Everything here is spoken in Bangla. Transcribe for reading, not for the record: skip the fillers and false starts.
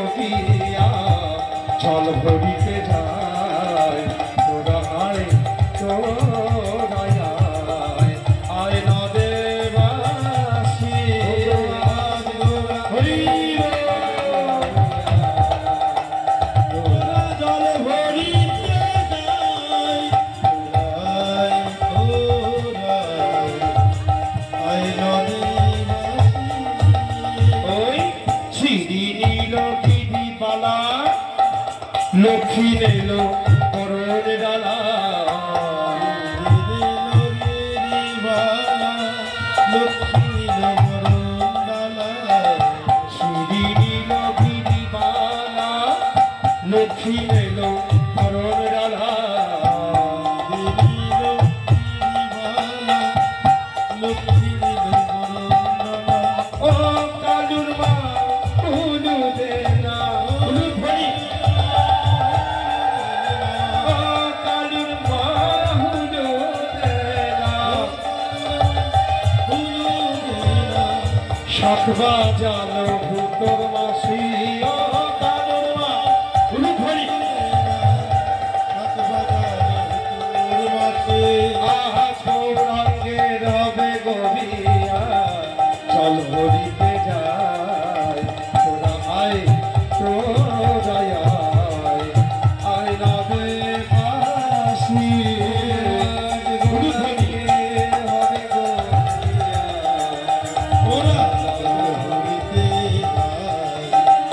গিয়া জল ভরিতে যায় তোরা আয় তোরা আয় নদেবাসী হরি লক্ষ্মী এলো করণ ডালা লক্ষ্মী করণ ডালা শ্রী লক্ষ্মী বালা লক্ষ্মী এলো করণ ডালা লক্ষ্মী ও কালুর মা উলু দে না উলু ভরি শাক বাজালো ভূতর মাসি